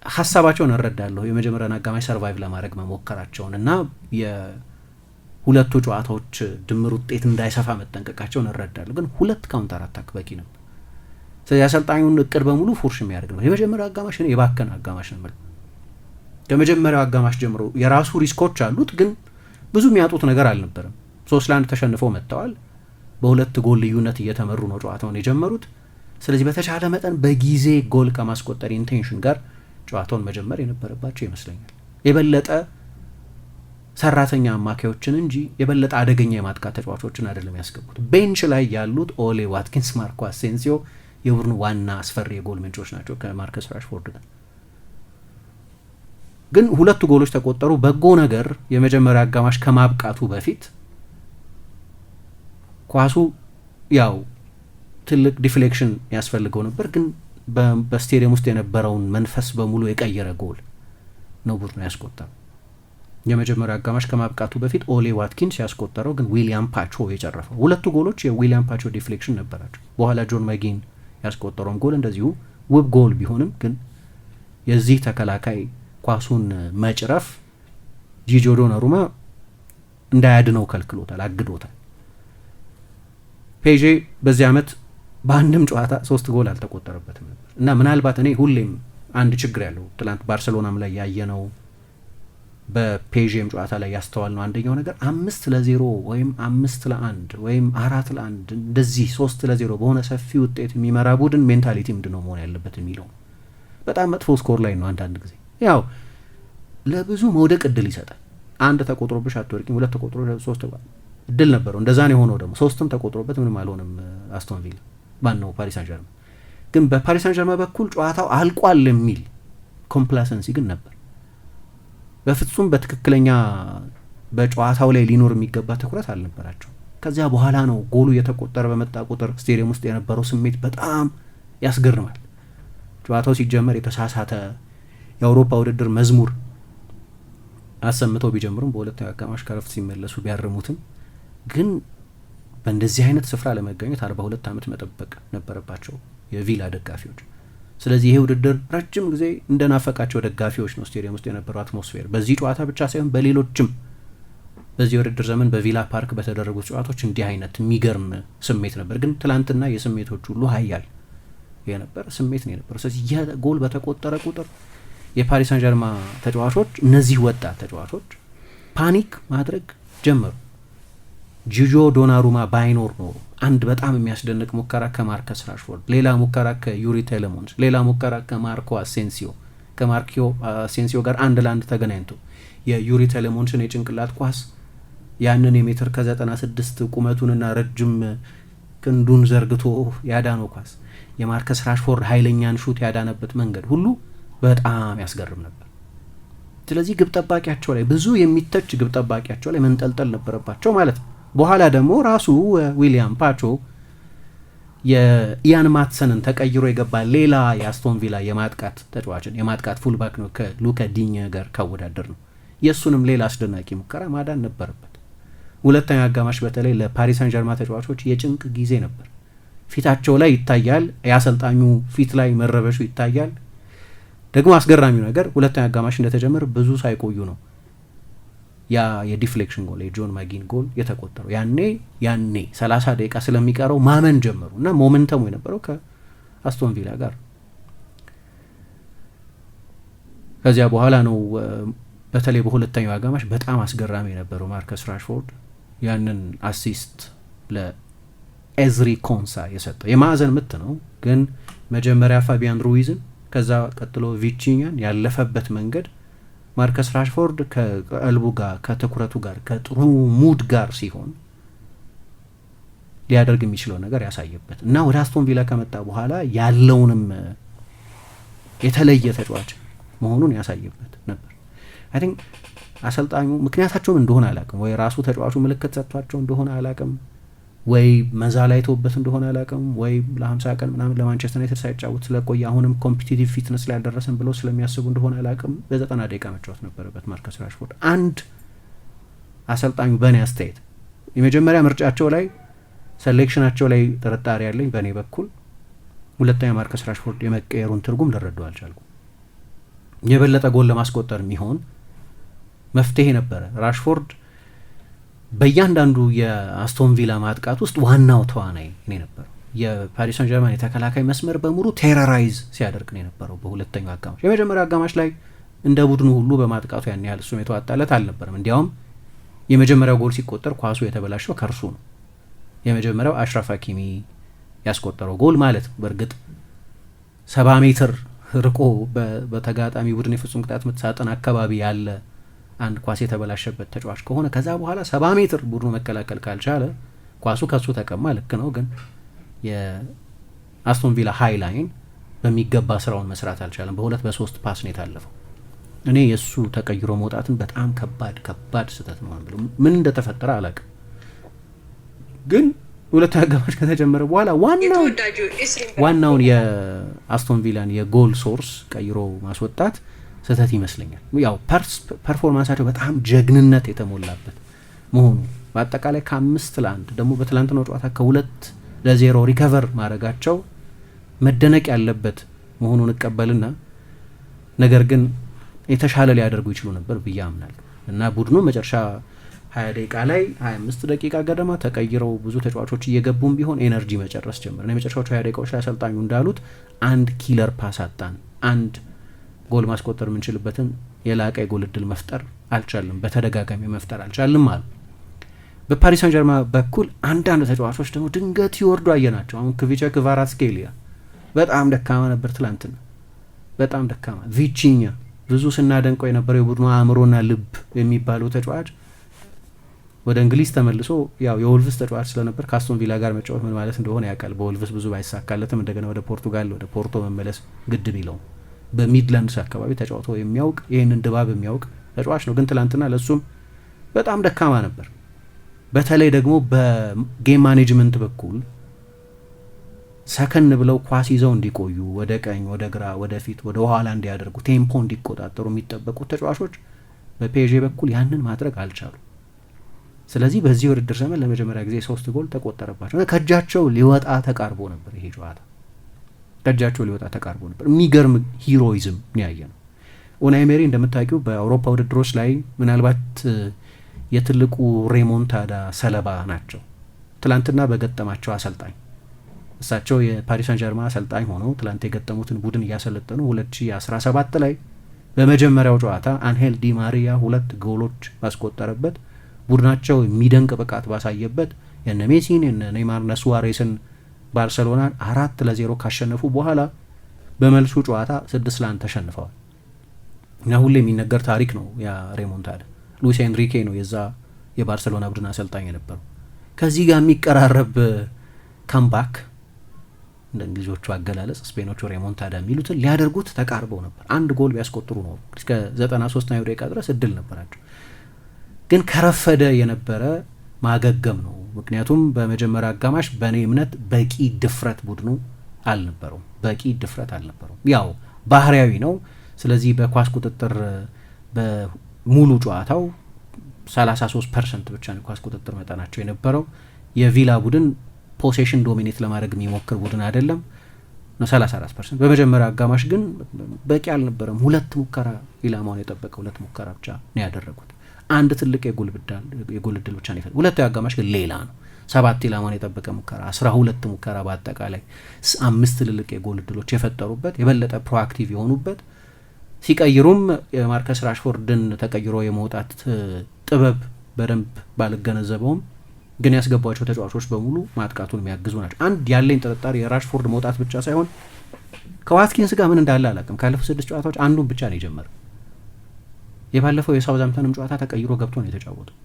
ሀሳባቸውን እረዳለሁ፣ የመጀመሪያውን አጋማሽ ሰርቫይቭ ለማድረግ መሞከራቸውን እና የሁለቱ ጨዋታዎች ድምር ውጤት እንዳይሰፋ መጠንቀቃቸውን እረዳለሁ። ግን 2 ካውንተር አታክ በቂ ነበር። ስለዚህ አሰልጣኙን እቅድ በሙሉ ፉርሽ የሚያደርግ ነው። የመጀመሪያው አጋማሽ የባከነ አጋማሽ ነው። ከመጀመሪያው አጋማሽ ጀምሮ የራሱ ሪስኮች አሉት፣ ግን ብዙ የሚያጡት ነገር አልነበረም። 3-1 ተሸንፈው መጥተዋል። በ2 ጎል ልዩነት እየተመሩ ነው ጨዋታውን የጀመሩት። ስለዚህ በተቻለ መጠን በጊዜ ጎል ከማስቆጠር ኢንቴንሽን ጋር ጨዋታውን መጀመር የነበረባቸው ይመስለኛል። የበለጠ ሰራተኛ አማካዮችን እንጂ የበለጠ አደገኛ የማጥቃት ተጫዋቾችን አይደለም ያስገቡት። ቤንች ላይ ያሉት ኦሌ ዋትኪንስ፣ ማርኮ አሴንሲዮ የቡድኑ ዋና አስፈሪ የጎል ምንጮች ናቸው ከማርከስ ራሽፎርድ ጋር። ግን 2 ጎሎች ተቆጠሩ። በጎ ነገር የመጀመሪያ አጋማሽ ከማብቃቱ በፊት ኳሱ ያው ትልቅ ዲፍሌክሽን ያስፈልገው ነበር፣ ግን በስቴዲየም ውስጥ የነበረውን መንፈስ በሙሉ የቀየረ ጎል ነው ቡድኑ ያስቆጠረው። የመጀመሪያ አጋማሽ ከማብቃቱ በፊት ኦሌ ዋትኪንስ ያስቆጠረው፣ ግን ዊሊያም ፓቾ የጨረፈው። 2 ጎሎች የዊሊያም ፓቾ ዲፍሌክሽን ነበራቸው። በኋላ ጆን ማጊን ያስቆጠረውም ጎል እንደዚሁ ውብ ጎል ቢሆንም ግን የዚህ ተከላካይ ኳሱን መጭረፍ ጂጆ ዶናሩማ እንዳያድነው ከልክሎታል፣ አግዶታል። ፔዤ በዚህ ዓመት በአንድም ጨዋታ 3 ጎል አልተቆጠረበትም ነበር እና ምናልባት እኔ ሁሌም አንድ ችግር ያለው ትላንት ባርሴሎናም ላይ ያየነው በፔዤም ጨዋታ ላይ ያስተዋል ነው አንደኛው ነገር 5-0 ወይም 5-1 ወይም 4-1 እንደዚህ 3-0 በሆነ ሰፊ ውጤት የሚመራ ቡድን ሜንታሊቲ ምንድነው መሆን ያለበት የሚለው በጣም መጥፎ ስኮር ላይ ነው። አንዳንድ ጊዜ ያው ለብዙ መውደቅ እድል ይሰጣል። 1 ተቆጥሮብሽ አትወርቂም፣ 2 ተቆጥሮ 3 እድል ነበረው። እንደዛ ነው የሆነው። ደግሞ 3ም ተቆጥሮበት ምንም አልሆነም አስቶን ቪላ ማን ነው ፓሪስ ሳን ጀርመን። ግን በፓሪስ ሳን ጀርመን በኩል ጨዋታው አልቋል የሚል ኮምፕላሰንሲ ግን ነበር። በፍጹም በትክክለኛ በጨዋታው ላይ ሊኖር የሚገባ ትኩረት አልነበራቸው። ከዚያ በኋላ ነው ጎሉ የተቆጠረ በመጣ ቁጥር ስቴዲየም ውስጥ የነበረው ስሜት በጣም ያስገርማል። ጨዋታው ሲጀመር የተሳሳተ የአውሮፓ ውድድር መዝሙር አሰምተው ቢጀምሩም በሁለተኛው አጋማሽ ከረፍት ሲመለሱ ቢያርሙትም ግን በእንደዚህ አይነት ስፍራ ለመገኘት 42 ዓመት መጠበቅ ነበረባቸው የቪላ ደጋፊዎች። ስለዚህ ይሄ ውድድር ረጅም ጊዜ እንደናፈቃቸው ደጋፊዎች ነው ስቴዲየም ውስጥ የነበረው አትሞስፌር በዚህ ጨዋታ ብቻ ሳይሆን በሌሎችም በዚህ ውድድር ዘመን በቪላ ፓርክ በተደረጉት ጨዋታዎች እንዲህ አይነት የሚገርም ስሜት ነበር። ግን ትላንትና የስሜቶች ሁሉ ሀያል የነበረ ስሜት ነው የነበረው። ስለዚህ የጎል በተቆጠረ ቁጥር የፓሪስ ሳን ጀርማ ተጫዋቾች እነዚህ ወጣት ተጫዋቾች ፓኒክ ማድረግ ጀመሩ። ጂጆ ዶናሩማ ባይኖር ኖሮ አንድ በጣም የሚያስደንቅ ሙከራ ከማርከስ ራሽፎርድ፣ ሌላ ሙከራ ከዩሪ ቴሌሞንስ፣ ሌላ ሙከራ ከማርኮ አሴንሲዮ ከማርኪዮ አሴንሲዮ ጋር 1-1 ተገናኝቶ የዩሪ ቴሌሞንስን የጭንቅላት ኳስ ያንን የሜትር ከ96 ቁመቱንና ረጅም ክንዱን ዘርግቶ ያዳነው ኳስ የማርከስ ራሽፎርድ ኃይለኛን ሹት ያዳነበት መንገድ ሁሉ በጣም ያስገርም ነበር። ስለዚህ ግብ ጠባቂያቸው ላይ ብዙ የሚተች ግብ ጠባቂያቸው ላይ መንጠልጠል ነበረባቸው ማለት ነው። በኋላ ደግሞ ራሱ ዊሊያም ፓቾ የኢያን ማትሰንን ተቀይሮ የገባ ሌላ የአስቶን ቪላ የማጥቃት ተጫዋችን የማጥቃት ፉልባክ ነው ከሉካ ዲኝ ጋር ካወዳደር ነው የእሱንም ሌላ አስደናቂ ሙከራ ማዳን ነበረበት። ሁለተኛ አጋማሽ በተለይ ለፓሪስ ሳን ጀርማ ተጫዋቾች የጭንቅ ጊዜ ነበር። ፊታቸው ላይ ይታያል፣ የአሰልጣኙ ፊት ላይ መረበሹ ይታያል። ደግሞ አስገራሚው ነገር ሁለተኛ አጋማሽ እንደተጀመረ ብዙ ሳይቆዩ ነው ያ የዲፍሌክሽን ጎል የጆን ማጊን ጎል የተቆጠረው። ያኔ 30 ደቂቃ ስለሚቀረው ማመን ጀመሩ እና ሞመንተሙ የነበረው ከአስቶን ቪላ ጋር። ከዚያ በኋላ ነው በተለይ በሁለተኛው አጋማሽ በጣም አስገራሚ የነበረው ማርከስ ራሽፎርድ ያንን አሲስት ለኤዝሪ ኮንሳ የሰጠው የማዕዘን ምት ነው። ግን መጀመሪያ ፋቢያን ሩይዝን ከዛ ቀጥሎ ቪቺኛን ያለፈበት መንገድ ማርከስ ራሽፎርድ ከቀልቡ ጋር ከትኩረቱ ጋር ከጥሩ ሙድ ጋር ሲሆን ሊያደርግ የሚችለው ነገር ያሳየበት እና ወደ አስቶን ቪላ ከመጣ በኋላ ያለውንም የተለየ ተጫዋች መሆኑን ያሳየበት ነበር። አይ ቲንክ አሰልጣኙ ምክንያታቸውም እንደሆነ አላቅም፣ ወይ ራሱ ተጫዋቹ ምልክት ሰጥቷቸው እንደሆነ አላቅም፣ ወይ መዛ ላይ ተውበት እንደሆነ አላቅም፣ ወይ ለ50 ቀን ምናምን ለማንቸስተር ዩናይትድ ሳይጫወት ስለቆየ አሁንም ኮምፒቲቲቭ ፊትነስ ላይ ያልደረሰን ብለው ስለሚያስቡ እንደሆነ አላቅም። በ90 ደቂቃ መጫወት ነበረበት ማርከስ ራሽፎርድ። አንድ አሰልጣኙ በእኔ አስተያየት የመጀመሪያ ምርጫቸው ላይ ሴሌክሽናቸው ላይ ጥርጣሬ ያለኝ በእኔ በኩል፣ ሁለተኛ ማርከስ ራሽፎርድ የመቀየሩን ትርጉም ልረዳው አልቻልኩም። የበለጠ ጎል ለማስቆጠር የሚሆን መፍትሄ ነበረ። ራሽፎርድ በእያንዳንዱ የአስቶን ቪላ ማጥቃት ውስጥ ዋናው ተዋናይ እኔ ነበረው። የፓሪስ ሳን ጀርማን የተከላካይ መስመር በሙሉ ቴረራይዝ ሲያደርግ ነው የነበረው በሁለተኛው አጋማሽ። የመጀመሪያው አጋማሽ ላይ እንደ ቡድኑ ሁሉ በማጥቃቱ ያን ያህል እሱም የተዋጣለት አልነበረም። እንዲያውም የመጀመሪያው ጎል ሲቆጠር ኳሱ የተበላሸው ከእርሱ ነው። የመጀመሪያው አሽራፍ ሀኪሚ ያስቆጠረው ጎል ማለት ነው። በእርግጥ 70 ሜትር ርቆ በተጋጣሚ ቡድን የፍጹም ቅጣት ምት ሳጥን አካባቢ ያለ አንድ ኳስ የተበላሸበት ተጫዋች ከሆነ ከዛ በኋላ 70 ሜትር ቡድኑ መከላከል ካልቻለ ኳሱ ከሱ ተቀማ፣ ልክ ነው። ግን የአስቶን ቪላ ሃይ ላይን በሚገባ ስራውን መስራት አልቻለም። በ2 በ3 ፓስ ነው የታለፈው። እኔ የእሱ ተቀይሮ መውጣትን በጣም ከባድ ስህተት ነው ብሎ ምን እንደተፈጠረ አላውቅም። ግን ሁለተኛ አጋማሽ ከተጀመረ በኋላ ዋናውን የአስቶን ቪላን የጎል ሶርስ ቀይሮ ማስወጣት ስህተት ይመስለኛል። ያው ፐርፎርማንሳቸው በጣም ጀግንነት የተሞላበት መሆኑ በአጠቃላይ ከ5-1 ደግሞ በትላንትናው ጨዋታ ከ2-0 ሪከቨር ማድረጋቸው መደነቅ ያለበት መሆኑን እቀበልና ነገር ግን የተሻለ ሊያደርጉ ይችሉ ነበር ብዬ አምናለሁ እና ቡድኑ መጨረሻ 20 ደቂቃ ላይ 25 ደቂቃ ገደማ ተቀይረው ብዙ ተጫዋቾች እየገቡም ቢሆን ኤነርጂ መጨረስ ጀመረ። የመጨረሻዎቹ 20 ደቂቃዎች ላይ አሰልጣኙ እንዳሉት አንድ ኪለር ፓስ አጣን፣ አንድ ጎል ማስቆጠር የምንችልበትን የላቀ የጎል እድል መፍጠር አልቻልም፣ በተደጋጋሚ መፍጠር አልቻልም አሉ። በፓሪስ ሳን ጀርማ በኩል አንዳንድ ተጫዋቾች ደግሞ ድንገት ይወርዱ አየናቸው። አሁን ክቪቻ ክቫራትስኬሊያ በጣም ደካማ ነበር ትላንትና፣ በጣም ደካማ። ቪቺኛ ብዙ ስናደንቀው የነበረው የቡድኑ አእምሮና ልብ የሚባለው ተጫዋች ወደ እንግሊዝ ተመልሶ ያው የወልቭስ ተጫዋች ስለነበር ከአስቶን ቪላ ጋር መጫወት ምን ማለት እንደሆነ ያውቃል። በወልቭስ ብዙ ባይሳካለትም እንደገና ወደ ፖርቱጋል ወደ ፖርቶ መመለስ ግድ ቢለው በሚድላንድስ አካባቢ ተጫውቶ የሚያውቅ ይህንን ድባብ የሚያውቅ ተጫዋች ነው። ግን ትላንትና ለእሱም በጣም ደካማ ነበር። በተለይ ደግሞ በጌም ማኔጅመንት በኩል ሰከን ብለው ኳስ ይዘው እንዲቆዩ ወደ ቀኝ፣ ወደ ግራ፣ ወደ ፊት፣ ወደ ኋላ እንዲያደርጉ ቴምፖ እንዲቆጣጠሩ የሚጠበቁት ተጫዋቾች በፔዤ በኩል ያንን ማድረግ አልቻሉ። ስለዚህ በዚህ ውድድር ዘመን ለመጀመሪያ ጊዜ 3 ጎል ተቆጠረባቸው። ከእጃቸው ሊወጣ ተቃርቦ ነበር ይሄ ጨዋታ፣ ከእጃቸው ሊወጣ ተቃርቦ ነበር። የሚገርም ሂሮይዝም ያየ ነው። ኡናይ ኤመሪ እንደምታውቂው በአውሮፓ ውድድሮች ላይ ምናልባት የትልቁ ሬሞንታዳ ሰለባ ናቸው። ትላንትና በገጠማቸው አሰልጣኝ እሳቸው የፓሪስ ሳን ጀርማ አሰልጣኝ ሆነው ትላንት የገጠሙትን ቡድን እያሰለጠኑ 2017 ላይ በመጀመሪያው ጨዋታ አንሄል ዲ ማሪያ 2 ጎሎች ባስቆጠረበት ቡድናቸው የሚደንቅ ብቃት ባሳየበት የነ ሜሲን የነ ኔይማርና ሱዋሬስን ባርሰሎናን 4-0 ካሸነፉ በኋላ በመልሱ ጨዋታ 6-1 ተሸንፈዋል እና ሁሌ የሚነገር ታሪክ ነው። ያ ሬሞንታዳ ሉዊስ ኤንሪኬ ነው የዛ የባርሰሎና ቡድን አሰልጣኝ የነበረው። ከዚህ ጋር የሚቀራረብ ካምባክ እንደ እንግሊዞቹ አገላለጽ ስፔኖቹ ሬሞንታዳ የሚሉትን ሊያደርጉት ተቃርበው ነበር። 1 ጎል ቢያስቆጥሩ ነው እስከ 93ኛው ደቂቃ ድረስ እድል ነበራቸው። ግን ከረፈደ የነበረ ማገገም ነው። ምክንያቱም በመጀመሪያ አጋማሽ በእኔ እምነት በቂ ድፍረት ቡድኑ አልነበረውም። በቂ ድፍረት አልነበረውም። ያው ባህሪያዊ ነው። ስለዚህ በኳስ ቁጥጥር በሙሉ ጨዋታው 33% ብቻ ነው ኳስ ቁጥጥር መጠናቸው የነበረው። የቪላ ቡድን ፖሴሽን ዶሚኔት ለማድረግ የሚሞክር ቡድን አይደለም ነው 34%። በመጀመሪያ አጋማሽ ግን በቂ አልነበረም። 2 ሙከራ ኢላማውን የጠበቀ 2 ሙከራ ብቻ ነው ያደረጉት። አንድ ትልቅ የጎል እድል ብቻ ነው የፈጠሩት። ሁለተኛው አጋማሽ ግን ሌላ ነው። 7 ኢላማውን የጠበቀ ሙከራ፣ 12 ሙከራ፣ በአጠቃላይ 5 ትልልቅ የጎል እድሎች የፈጠሩበት የበለጠ ፕሮአክቲቭ የሆኑበት ሲቀይሩም የማርከስ ራሽፎርድን ተቀይሮ የመውጣት ጥበብ በደንብ ባልገነዘበውም ግን ያስገቧቸው ተጫዋቾች በሙሉ ማጥቃቱን የሚያግዙ ናቸው። አንድ ያለኝ ጥርጣሬ የራሽፎርድ መውጣት ብቻ ሳይሆን ከዋትኪንስ ጋር ምን እንዳለ አላውቅም። ካለፉት 6 ጨዋታዎች አንዱን ብቻ ነው የጀመረው። የባለፈው የሳውዛምፕተንም ጨዋታ ተቀይሮ ገብቶ ነው የተጫወተው።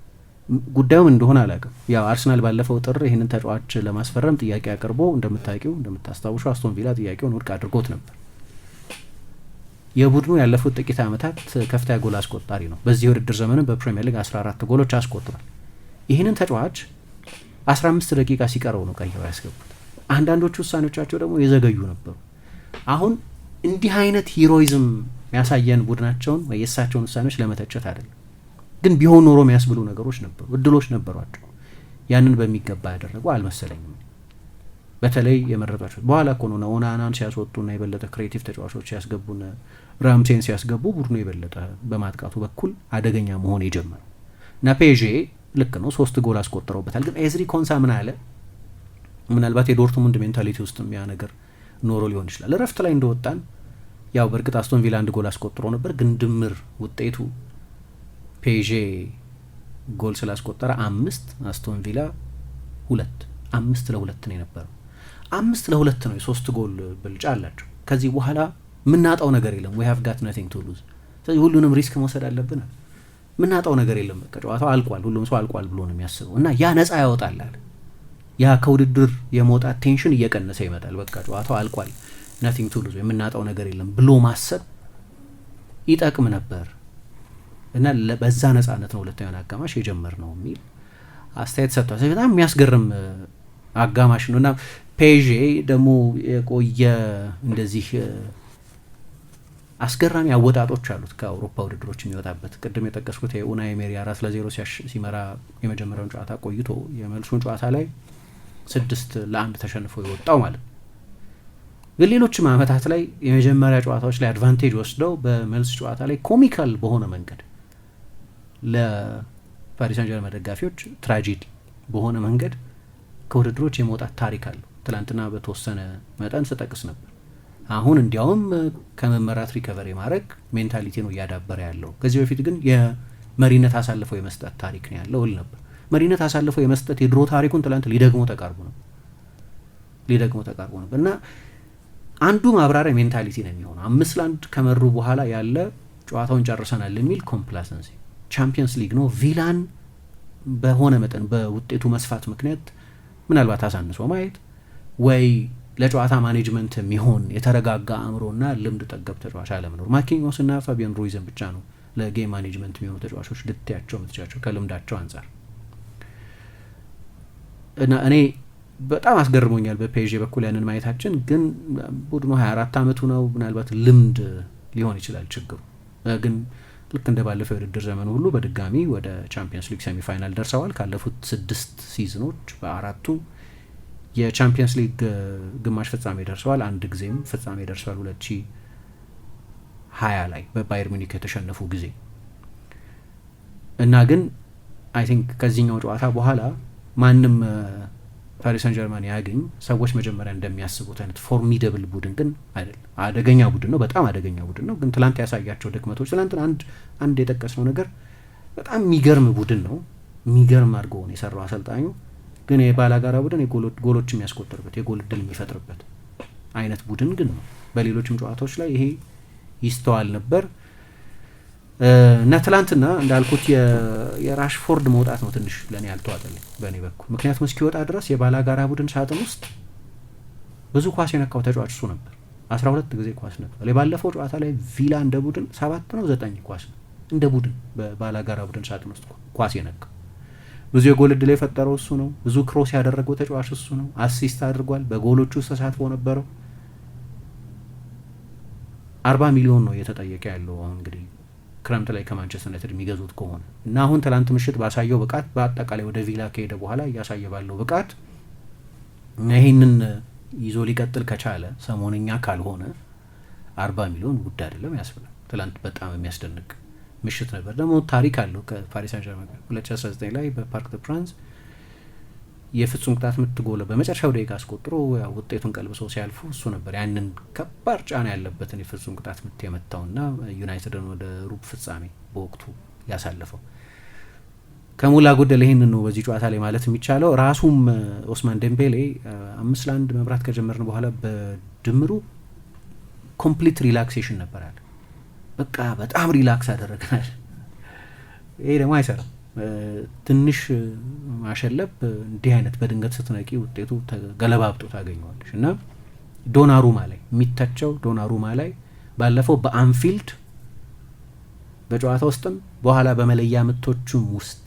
ጉዳዩም እንደሆነ አላውቅም። ያው አርሰናል ባለፈው ጥር ይህንን ተጫዋች ለማስፈረም ጥያቄ አቅርቦ እንደምታስታውሹ አስቶን ቪላ ጥያቄውን ውድቅ አድርጎት ነበር። የቡድኑ ያለፉት ጥቂት ዓመታት ከፍተኛ ጎል አስቆጣሪ ነው። በዚህ የውድድር ዘመንም በፕሪሚየር ሊግ 14 ጎሎች አስቆጥሯል። ይህንን ተጫዋች 15 ደቂቃ ሲቀረው ነው ቀይረው ያስገቡት። አንዳንዶቹ ውሳኔዎቻቸው ደግሞ የዘገዩ ነበሩ። አሁን እንዲህ አይነት ሂሮይዝም የሚያሳየን ቡድናቸውን ወይ የእሳቸውን ውሳኔዎች ለመተቸት አይደለም፣ ግን ቢሆን ኖሮ የሚያስብሉ ነገሮች ነበሩ፣ እድሎች ነበሯቸው። ያንን በሚገባ ያደረጉ አልመሰለኝም። በተለይ የመረጧቸው በኋላ እኮ ነው ኦናናን ሲያስወጡና የበለጠ ክሬቲቭ ተጫዋቾች ሲያስገቡና ራምሴን ሲያስገቡ ቡድኑ የበለጠ በማጥቃቱ በኩል አደገኛ መሆን የጀመረው እና ፔዤ ልክ ነው 3 ጎል አስቆጥረውበታል። ግን ኤዝሪ ኮንሳ ምን አለ? ምናልባት የዶርትሙንድ ሜንታሊቲ ውስጥ ያ ነገር ኖሮ ሊሆን ይችላል። እረፍት ላይ እንደወጣን ያው በእርግጥ አስቶን ቪላ 1 ጎል አስቆጥሮ ነበር፣ ግን ድምር ውጤቱ ፔዤ ጎል ስላስቆጠረ 5 አስቶን ቪላ 2 5-2 ነው የነበረው። 5-2 ነው፣ የ3 ጎል ብልጫ አላቸው። ከዚህ በኋላ የምናጣው ነገር የለም። we have got nothing to lose። ስለዚህ ሁሉንም ሪስክ መውሰድ አለብን። የምናጣው ነገር የለም። በቃ ጨዋታው አልቋል፣ ሁሉም ሰው አልቋል ብሎ ነው የሚያስበው እና ያ ነፃ ያወጣል። ያ ከውድድር የመውጣት ቴንሽን እየቀነሰ ይመጣል። በቃ ጨዋታው አልቋል፣ nothing to lose፣ የምናጣው ነገር የለም ብሎ ማሰብ ይጠቅም ነበር እና በዛ ነፃነት ነው ሁለተኛውን አጋማሽ የጀመርነው የሚል አስተያየት ሰጥቷል። ስለዚህ በጣም የሚያስገርም አጋማሽ ነው እና ፔዤ ደግሞ የቆየ እንደዚህ አስገራሚ አወጣጦች አሉት ከአውሮፓ ውድድሮች የሚወጣበት። ቅድም የጠቀስኩት የኡናይ ኤመሪ 4-0 ሲመራ የመጀመሪያውን ጨዋታ ቆይቶ የመልሱን ጨዋታ ላይ 6-1 ተሸንፎ የወጣው ማለት ነው። ግን ሌሎችም ዓመታት ላይ የመጀመሪያ ጨዋታዎች ላይ አድቫንቴጅ ወስደው በመልስ ጨዋታ ላይ ኮሚካል በሆነ መንገድ ለፓሪስ ሳን ጀርመን ደጋፊዎች ትራጂዲ በሆነ መንገድ ከውድድሮች የመውጣት ታሪክ አለው። ትላንትና በተወሰነ መጠን ስጠቅስ ነበር። አሁን እንዲያውም ከመመራት ሪከቨሪ ማድረግ ሜንታሊቲ ነው እያዳበረ ያለው። ከዚህ በፊት ግን የመሪነት አሳልፈው የመስጠት ታሪክ ነው ያለው ል ነበር። መሪነት አሳልፈው የመስጠት የድሮ ታሪኩን ትላንት ሊደግሞ ተቃርቦ ነበር እና አንዱ ማብራሪያ ሜንታሊቲ ነው የሚሆነው። 5-1 ከመሩ በኋላ ያለ ጨዋታውን ጨርሰናል የሚል ኮምፕላሰንሲ። ቻምፒየንስ ሊግ ነው። ቪላን በሆነ መጠን በውጤቱ መስፋት ምክንያት ምናልባት አሳንሶ ማየት ወይ ለጨዋታ ማኔጅመንት የሚሆን የተረጋጋ አእምሮና ልምድ ጠገብ ተጫዋች አለመኖር። ማርኪኞስ እና ፋቢያን ሩይዝን ብቻ ነው ለጌም ማኔጅመንት የሚሆኑ ተጫዋቾች ልትያቸው ምትቻቸው ከልምዳቸው አንጻር እና እኔ በጣም አስገርሞኛል በፔዤ በኩል ያንን ማየታችን። ግን ቡድኑ 24 ዓመቱ ነው። ምናልባት ልምድ ሊሆን ይችላል ችግሩ። ግን ልክ እንደ ባለፈው የውድድር ዘመኑ ሁሉ በድጋሚ ወደ ቻምፒየንስ ሊግ ሴሚፋይናል ደርሰዋል። ካለፉት 6 ሲዝኖች በ4ቱ የቻምፒየንስ ሊግ ግማሽ ፍጻሜ ደርሰዋል። አንድ ጊዜም ፍጻሜ ደርሰዋል 2020 ላይ በባየር ሚኒክ የተሸነፉ ጊዜ እና ግን አይ ቲንክ ከዚህኛው ጨዋታ በኋላ ማንም ፓሪስ ሳን ጀርማን ያገኝ ሰዎች መጀመሪያ እንደሚያስቡት አይነት ፎርሚደብል ቡድን ግን አይደለም። አደገኛ ቡድን ነው፣ በጣም አደገኛ ቡድን ነው። ግን ትላንት ያሳያቸው ድክመቶች፣ ትላንት አንድ የጠቀስነው ነገር በጣም የሚገርም ቡድን ነው። የሚገርም አድርጎ ነው የሰራው አሰልጣኙ። ግን የባላጋራ ቡድን ጎሎች የሚያስቆጥርበት የጎል እድል የሚፈጥርበት አይነት ቡድን ግን ነው። በሌሎችም ጨዋታዎች ላይ ይሄ ይስተዋል ነበር እና ትላንትና እንዳልኩት የራሽፎርድ መውጣት ነው ትንሽ ለእኔ ያልተዋጠልኝ በእኔ በኩል። ምክንያቱም እስኪወጣ ድረስ የባላጋራ ቡድን ሳጥን ውስጥ ብዙ ኳስ የነካው ተጫዋች እሱ ነበር። 12 ጊዜ ኳስ ነካው። ባለፈው ጨዋታ ላይ ቪላ እንደ ቡድን 7 ነው 9 ኳስ ነው እንደ ቡድን በባላጋራ ቡድን ሳጥን ውስጥ ኳስ የነካው። ብዙ የጎል እድል የፈጠረው እሱ ነው። ብዙ ክሮስ ያደረገው ተጫዋች እሱ ነው። አሲስት አድርጓል። በጎሎቹ ውስጥ ተሳትፎ ነበረው። 40 ሚሊዮን ነው እየተጠየቀ ያለው አሁን እንግዲህ ክረምት ላይ ከማንቸስተር ዩናይትድ የሚገዙት ከሆነ እና አሁን ትላንት ምሽት ባሳየው ብቃት በአጠቃላይ ወደ ቪላ ከሄደ በኋላ እያሳየ ባለው ብቃት ይህንን ይዞ ሊቀጥል ከቻለ ሰሞነኛ ካልሆነ 40 ሚሊዮን ውድ አይደለም ያስብላል። ትላንት በጣም የሚያስደንቅ ምሽት ነበር። ደግሞ ታሪክ አለው ከፓሪስ ሳን ጀርመን 2019 ላይ በፓርክ ደ ፕራንስ የፍጹም ቅጣት ምት ጎል በመጨረሻው ደቂቃ አስቆጥሮ ውጤቱን ቀልብሶ ሲያልፉ እሱ ነበር ያንን ከባድ ጫና ያለበትን የፍጹም ቅጣት ምት የመታውና ዩናይትድን ወደ ሩብ ፍጻሜ በወቅቱ ያሳለፈው። ከሞላ ጎደል ይህንን ነው በዚህ ጨዋታ ላይ ማለት የሚቻለው። ራሱም ኦስማን ዴምቤሌ 5-1 መምራት ከጀመርን በኋላ በድምሩ ኮምፕሊት ሪላክሴሽን ነበር ያለ። በቃ በጣም ሪላክስ አደረግናል። ይሄ ደግሞ አይሰራም። ትንሽ ማሸለብ እንዲህ አይነት በድንገት ስትነቂ ውጤቱ ገለባብጦ ታገኘዋለሽ እና ዶናሩማ ላይ የሚተቸው ዶናሩማ ላይ ባለፈው በአንፊልድ በጨዋታ ውስጥም በኋላ በመለያ ምቶቹም ውስጥ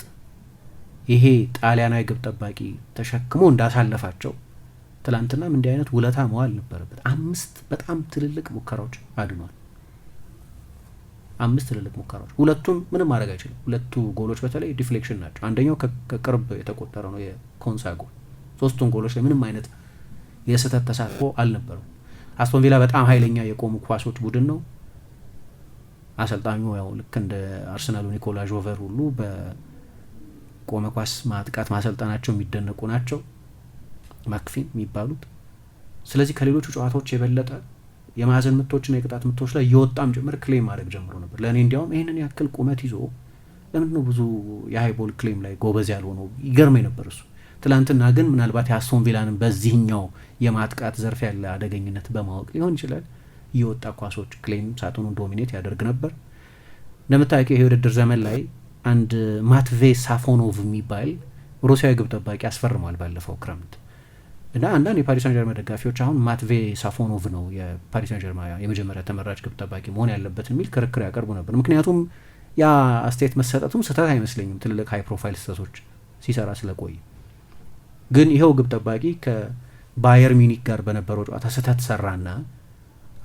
ይሄ ጣሊያናዊ ግብ ጠባቂ ተሸክሞ እንዳሳለፋቸው ትላንትናም እንዲህ አይነት ውለታ መዋል ነበረበት። 5 በጣም ትልልቅ ሙከራዎች አድኗል። 5 ትልልቅ ሙከራዎች፣ ሁለቱም ምንም ማድረግ አይችልም። ሁለቱ ጎሎች በተለይ ዲፍሌክሽን ናቸው። አንደኛው ከቅርብ የተቆጠረ ነው የኮንሳ ጎል። 3ቱም ጎሎች ላይ ምንም አይነት የስህተት ተሳትፎ አልነበረም። አስቶን ቪላ በጣም ኃይለኛ የቆሙ ኳሶች ቡድን ነው። አሰልጣኙ ያው ልክ እንደ አርሰናሉ ኒኮላ ጆቨር ሁሉ በቆመ ኳስ ማጥቃት ማሰልጠናቸው የሚደነቁ ናቸው ማክፊን የሚባሉት። ስለዚህ ከሌሎቹ ጨዋታዎች የበለጠ የማዕዘን ምቶችና የቅጣት ምቶች ላይ የወጣም ጭምር ክሌም ማድረግ ጀምሮ ነበር። ለእኔ እንዲያውም ይህንን ያክል ቁመት ይዞ ለምንድነው ብዙ የሃይቦል ክሌም ላይ ጎበዝ ያልሆነው ይገርመኝ ነበር እሱ። ትላንትና ግን ምናልባት የአስቶን ቪላንን በዚህኛው የማጥቃት ዘርፍ ያለ አደገኝነት በማወቅ ሊሆን ይችላል የወጣ ኳሶች ክሌም ሳጥኑን ዶሚኔት ያደርግ ነበር። እንደምታውቂው ይሄ ውድድር ዘመን ላይ አንድ ማትቬ ሳፎኖቭ የሚባል ሩሲያዊ ግብ ጠባቂ አስፈርሟል ባለፈው ክረምት እና አንዳንድ የፓሪስ ሳን ጀርመን ደጋፊዎች አሁን ማትቬ ሳፎኖቭ ነው የፓሪስ ሳን ጀርመን የመጀመሪያ ተመራጭ ግብ ጠባቂ መሆን ያለበት የሚል ክርክር ያቀርቡ ነበር። ምክንያቱም ያ አስተያየት መሰጠቱም ስህተት አይመስለኝም፣ ትልልቅ ሃይ ፕሮፋይል ስህተቶች ሲሰራ ስለቆየ። ግን ይኸው ግብ ጠባቂ ከባየር ሚኒክ ጋር በነበረው ጨዋታ ስህተት ሰራና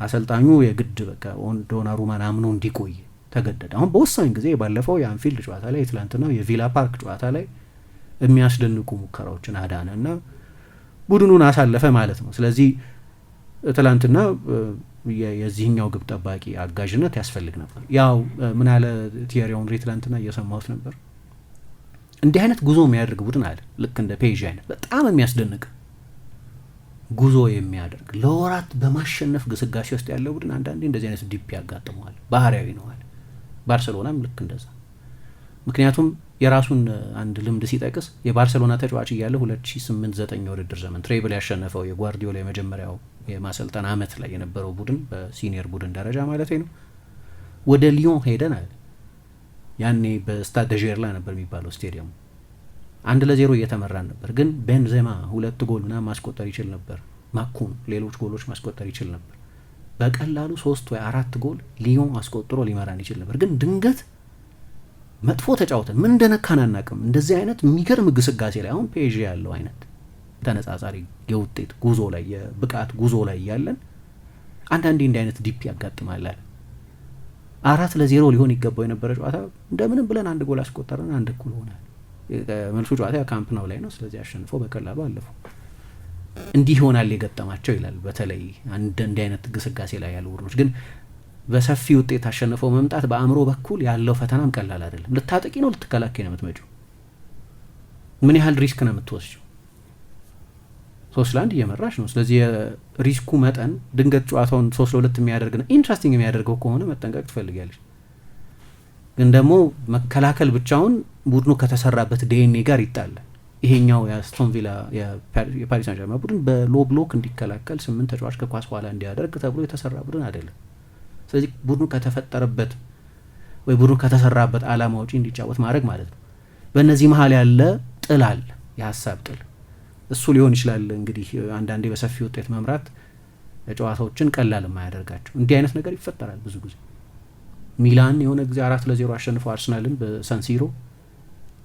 አሰልጣኙ የግድ በቃ ዶናሩማን አምኖ እንዲቆይ ተገደደ። አሁን በወሳኝ ጊዜ ባለፈው የአንፊልድ ጨዋታ ላይ የትላንትናው የቪላ ፓርክ ጨዋታ ላይ የሚያስደንቁ ሙከራዎችን አዳነ እና ቡድኑን አሳለፈ ማለት ነው። ስለዚህ ትላንትና የዚህኛው ግብ ጠባቂ አጋዥነት ያስፈልግ ነበር። ያው ምን አለ ቲየሪ ኦንሪ ትላንትና እየሰማሁት ነበር፣ እንዲህ አይነት ጉዞ የሚያደርግ ቡድን አለ ልክ እንደ ፔዥ አይነት በጣም የሚያስደንቅ ጉዞ የሚያደርግ ለወራት በማሸነፍ ግስጋሴ ውስጥ ያለው ቡድን አንዳንዴ እንደዚህ አይነት ዲፕ ያጋጥመዋል፣ ባህሪያዊ ነዋል። ባርሴሎናም ልክ እንደዛ። ምክንያቱም የራሱን አንድ ልምድ ሲጠቅስ የባርሴሎና ተጫዋች እያለ 2008-9 የውድድር ዘመን ትሬብል ያሸነፈው የጓርዲዮላ የመጀመሪያው የማሰልጠን አመት ላይ የነበረው ቡድን በሲኒየር ቡድን ደረጃ ማለት ነው ወደ ሊዮን ሄደን አለ። ያኔ በስታድ ደ ጀርላ ነበር የሚባለው ስቴዲየሙ 1-0 እየተመራን ነበር፣ ግን ቤንዜማ 2 ጎል ምናምን ማስቆጠር ይችል ነበር፣ ማኩን ሌሎች ጎሎች ማስቆጠር ይችል ነበር። በቀላሉ 3 ወይ 4 ጎል ሊዮን አስቆጥሮ ሊመራን ይችል ነበር። ግን ድንገት መጥፎ ተጫውተን ምን እንደነካን አናውቅም። እንደዚህ አይነት የሚገርም ግስጋሴ ላይ አሁን ፔዥ ያለው አይነት ተነጻጻሪ የውጤት ጉዞ ላይ የብቃት ጉዞ ላይ ያለን አንዳንዴ እንዲህ አይነት ዲፕ ያጋጥማል። 4-0 ሊሆን ይገባው የነበረ ጨዋታ እንደምንም ብለን 1 ጎል አስቆጠረን፣ 1 እኩል ሆነ። መልሱ ጨዋታ ካምፕ ናው ላይ ነው። ስለዚህ አሸንፈው በቀላሉ አለፉ። እንዲህ ይሆናል የገጠማቸው ይላል። በተለይ እንዲህ አይነት ግስጋሴ ላይ ያሉ ቡድኖች ግን በሰፊ ውጤት አሸንፈው መምጣት በአእምሮ በኩል ያለው ፈተናም ቀላል አይደለም። ልታጠቂ ነው ልትከላከይ ነው የምትመጪው? ምን ያህል ሪስክ ነው የምትወስጂው? 3-1 እየመራሽ ነው። ስለዚህ የሪስኩ መጠን ድንገት ጨዋታውን 3-2 የሚያደርግና ኢንትረስቲንግ የሚያደርገው ከሆነ መጠንቀቅ ትፈልጊያለሽ። ግን ደግሞ መከላከል ብቻውን ቡድኑ ከተሰራበት ዲኤንኤ ጋር ይጣላል። ይሄኛው የአስቶን ቪላ የፓሪስ ሳን ዠርማን ቡድን በሎ ብሎክ እንዲከላከል 8 ተጫዋች ከኳስ በኋላ እንዲያደርግ ተብሎ የተሰራ ቡድን አይደለም። ስለዚህ ቡድኑ ከተፈጠረበት ወይ ቡድኑ ከተሰራበት ዓላማ ውጪ እንዲጫወት ማድረግ ማለት ነው። በእነዚህ መሀል ያለ ጥል አለ፣ የሀሳብ ጥል። እሱ ሊሆን ይችላል እንግዲህ አንዳንዴ በሰፊ ውጤት መምራት ጨዋታዎችን ቀላል የማያደርጋቸው። እንዲህ አይነት ነገር ይፈጠራል ብዙ ጊዜ። ሚላን የሆነ ጊዜ 4-0 አሸንፎ አርሰናልን በሳንሲሮ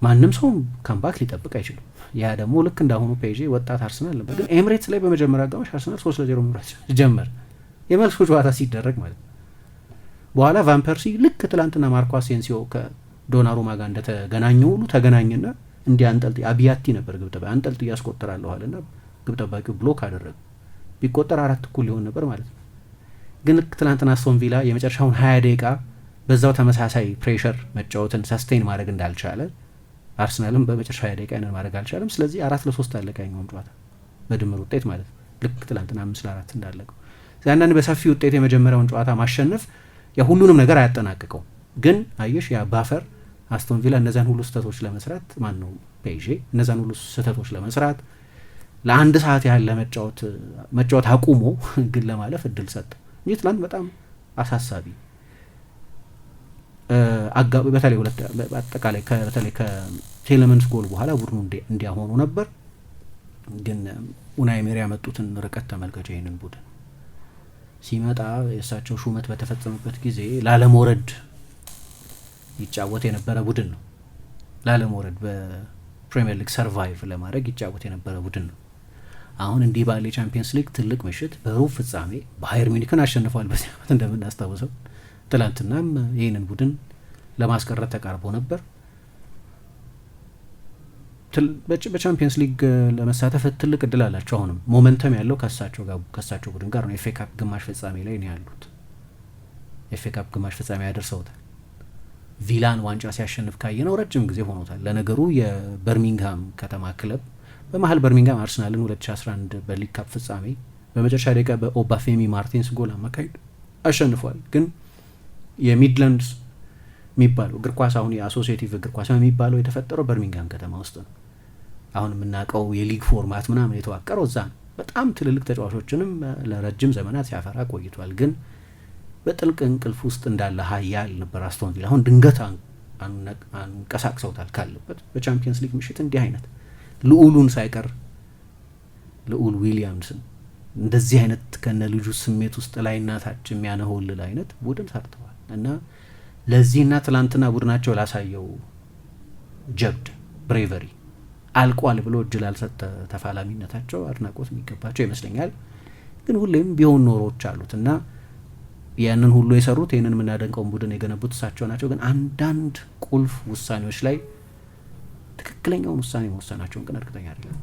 ማንም ሰው ካምባክ ሊጠብቅ አይችልም። ያ ደግሞ ልክ እንዳሁኑ ፔዤ ወጣት አርሰናል ነበር። ግን ኤምሬትስ ላይ በመጀመሪያ አጋማሽ አርሰናል 3-0 መምራት ጀመር፣ የመልሱ ጨዋታ ሲደረግ ማለት ነው። በኋላ ቫን ፐርሲ ልክ ትላንትና ማርኮ አሴንሲዮ ከዶናሩማ ጋር እንደተገናኘ ሁሉ ተገናኘና እንዲህ አንጠልጥ አቢያቲ ነበር ግብ ጠባቂ አንጠልጥ ያስቆጥራለሁ አለና ግብ ጠባቂው ብሎክ አደረገ። ቢቆጠር 4 እኩል ሊሆን ነበር ማለት ነው። ግን ልክ ትላንትና አስቶን ቪላ የመጨረሻውን 20 ደቂቃ በዛው ተመሳሳይ ፕሬሸር መጫወትን ሰስቴን ማድረግ እንዳልቻለ አርሰናልም በመጨረሻ 20 ደቂቃ ያንን ማድረግ አልቻለም። ስለዚህ 4-3 አለቀ ያኛውም ጨዋታ በድምር ውጤት ማለት ነው። ልክ ትላንትና 5-4 እንዳለቀው አንዳንድ በሰፊ ውጤት የመጀመሪያውን ጨዋታ ማሸነፍ ሁሉንም ነገር አያጠናቅቀው። ግን አየሽ ያ ባፈር አስቶን ቪላ እነዛን ሁሉ ስህተቶች ለመስራት ማን ነው ፔዤ እነዛን ሁሉ ስህተቶች ለመስራት ለ1 ሰዓት ያህል መጫወት አቁሞ ግን ለማለፍ እድል ሰጠ እንጂ ትላንት በጣም አሳሳቢ በተለይ አጠቃላይ በተለይ ከቴሌመንስ ጎል በኋላ ቡድኑ እንዲያሆኑ ነበር። ግን ኡናይ ኤመሪ ያመጡትን ርቀት ተመልከች። ይህንን ቡድን ሲመጣ የእሳቸው ሹመት በተፈጸመበት ጊዜ ላለመውረድ ይጫወት የነበረ ቡድን ነው። ላለመውረድ በፕሪሚየር ሊግ ሰርቫይቭ ለማድረግ ይጫወት የነበረ ቡድን ነው። አሁን እንዲህ ባለ የቻምፒየንስ ሊግ ትልቅ ምሽት በሩብ ፍጻሜ ባየር ሚኒክን አሸንፏል በዚህ ዓመት እንደምናስታውሰው። ትላንትናም ይህንን ቡድን ለማስቀረት ተቃርቦ ነበር። በቻምፒየንስ ሊግ ለመሳተፍ ትልቅ እድል አላቸው። አሁንም ሞመንተም ያለው ከሳቸው ቡድን ጋር ነው። ኤፍ ኤ ካፕ ግማሽ ፍጻሜ ላይ ነው ያሉት። ኤፍ ኤ ካፕ ግማሽ ፍጻሜ ያደርሰውታል። ቪላን ዋንጫ ሲያሸንፍ ካየነው ረጅም ጊዜ ሆኖታል። ለነገሩ የበርሚንግሃም ከተማ ክለብ በመሀል በርሚንግሃም አርሰናልን 2011 በሊግ ካፕ ፍጻሜ በመጨረሻ ደቂቃ በኦባፌሚ ማርቲንስ ጎል አማካኝ አሸንፏል። ግን የሚድላንድስ የሚባለው እግር ኳስ አሁን የአሶሲዬቲቭ እግር ኳስ የሚባለው የተፈጠረው በርሚንግሃም ከተማ ውስጥ ነው። አሁን የምናውቀው የሊግ ፎርማት ምናምን የተዋቀረው እዛ ነው። በጣም ትልልቅ ተጫዋቾችንም ለረጅም ዘመናት ሲያፈራ ቆይቷል። ግን በጥልቅ እንቅልፍ ውስጥ እንዳለ ሀያል ነበር አስቶን ቪላ። አሁን ድንገት አንቀሳቅሰውታል ካለበት። በቻምፒየንስ ሊግ ምሽት እንዲህ አይነት ልዑሉን ሳይቀር ልዑል ዊሊያምስን እንደዚህ አይነት ከነ ልጁ ስሜት ውስጥ ላይና ታች የሚያነሆልል አይነት ቡድን ሰርተዋል እና ለዚህና ትላንትና ቡድናቸው ላሳየው ጀብድ ብሬቨሪ አልቋል ብሎ እጅ ላልሰጠ ተፋላሚነታቸው አድናቆት የሚገባቸው ይመስለኛል። ግን ሁሌም ቢሆን ኖሮች አሉት እና ያንን ሁሉ የሰሩት ይህንን የምናደንቀውን ቡድን የገነቡት እሳቸው ናቸው። ግን አንዳንድ ቁልፍ ውሳኔዎች ላይ ትክክለኛውን ውሳኔ መወሰናቸውን ግን እርግጠኛ አይደለም።